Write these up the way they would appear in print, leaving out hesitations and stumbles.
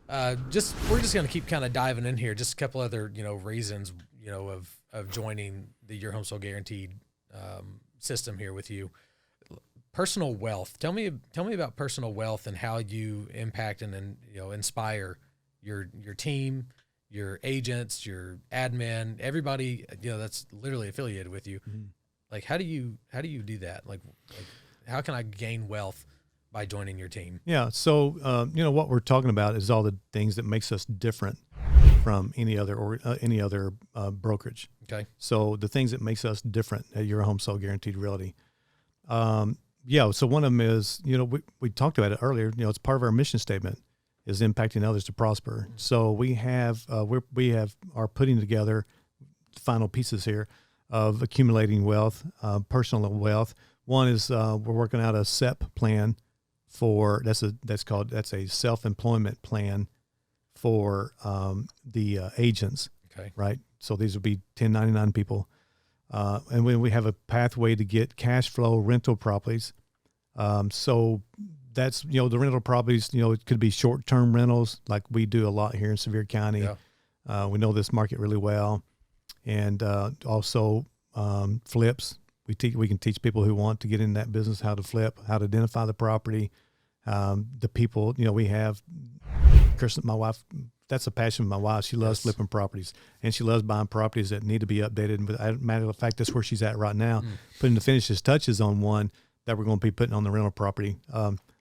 We're just going to keep kind of diving in here. Just a couple other, reasons, of joining the Your Home Sold Guaranteed system here with you. Personal wealth. Tell me about personal wealth and how you impact and inspire your team, your agents, your admin, everybody, that's literally affiliated with you. Mm-hmm. Like, how do you do that? Like how can I gain wealth by joining your team? Yeah. So, what we're talking about is all the things that makes us different from any other brokerage. Okay. So the things that makes us different at Your Home Sold Guaranteed Realty. So one of them is, we talked about it earlier, it's part of our mission statement is impacting others to prosper. So we are putting together the final pieces here of accumulating wealth, personal wealth. One is, we're working out a SEP plan that's a self-employment plan for, the agents. Okay. Right. So these would be 1099 people. And when we have a pathway to get cash flow rental properties. So that's, the rental properties, it could be short-term rentals like we do a lot here in Sevier County. Yeah. We know this market really well. And also flips. We can teach people who want to get in that business how to flip, how to identify the property. The people, we have, Kirsten, my wife, that's a passion of my wife. She loves flipping properties, and she loves buying properties that need to be updated. And matter of fact, that's where she's at right now, putting the finishes touches on one that we're going to be putting on the rental property,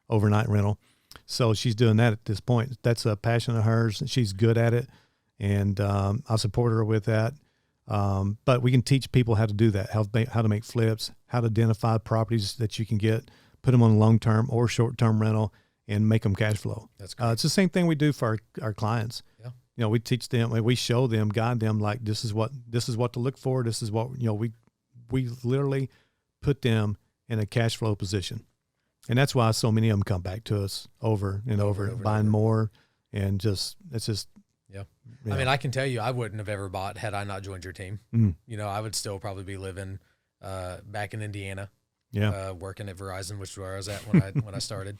overnight rental. So she's doing that at this point. That's a passion of hers. She's good at it, and I support her with that. But we can teach people how to do that, how to make flips, how to identify properties that you can get, put them on long-term or short-term rental, and make them cash flow. That's great. It's the same thing we do for our clients. Yeah. We teach them, we show them, guide them, like this is what to look for. This is what, we literally put them in a cash flow position. And that's why so many of them come back to us over and over, buying more. And it's just. Yeah. I mean, I can tell you, I wouldn't have ever bought had I not joined your team. Mm-hmm. I would still probably be living back in Indiana. Yeah. Working at Verizon, which is where I was at when I started,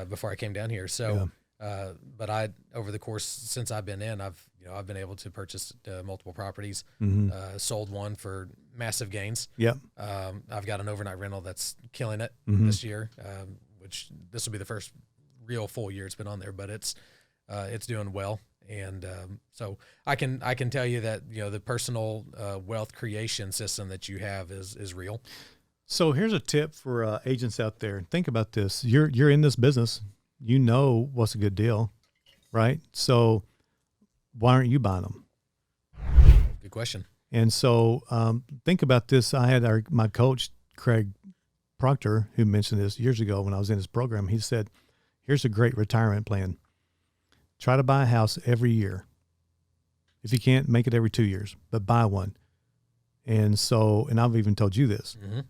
before I came down here. So, but over the course since I've been in, I've been able to purchase multiple properties, sold one for massive gains. Yep. I've got an overnight rental that's killing it this year, which this will be the first real full year it's been on there, but it's doing well. And so I can tell you that the personal wealth creation system that you have is real. So here's a tip for agents out there. Think about this. You're in this business. You know what's a good deal, right? So why aren't you buying them? Good question. And so think about this. I had my coach, Craig Proctor, who mentioned this years ago when I was in his program. He said, here's a great retirement plan. Try to buy a house every year. If you can't, make it every 2 years, but buy one. And I've even told you this. Mm-hmm.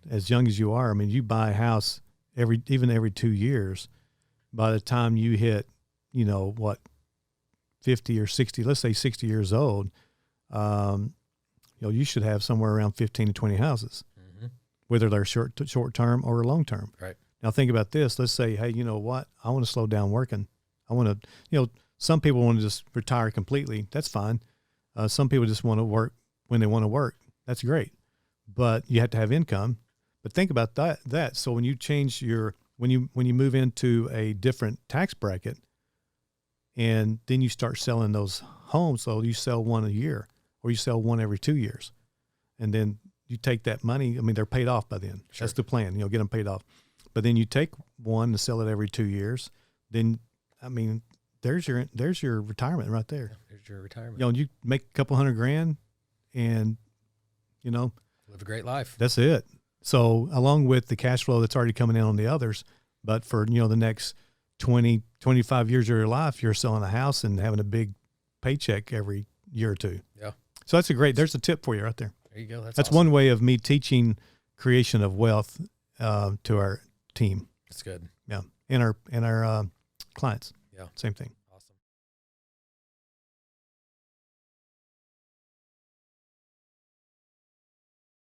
As young as you are, I mean, you buy a house every 2 years. By the time you hit, 50 or 60, let's say 60 years old, you should have somewhere around 15 to 20 houses, whether they're short term or long term. Right. Now think about this. Let's say, hey, you know what? I want to slow down working. I want to, some people want to just retire completely. That's fine. Some people just want to work when they want to work. That's great. But you have to have income. But think about that. So when you change when you move into a different tax bracket, and then you start selling those homes, so you sell one a year or you sell one every 2 years, and then you take that money. I mean, they're paid off by then. Sure. That's the plan. Get them paid off. But then you take one to sell it every 2 years. Then, I mean, there's your retirement right there. There's your retirement. You make a couple $100,000, and live a great life. That's it. So along with the cash flow that's already coming in on the others, but for, the next 20, 25 years of your life, you're selling a house and having a big paycheck every year or two. Yeah. So there's a tip for you right there. There you go. That's awesome. awesome. One way of me teaching creation of wealth to our team. That's good. Yeah. And our clients. Yeah. Same thing.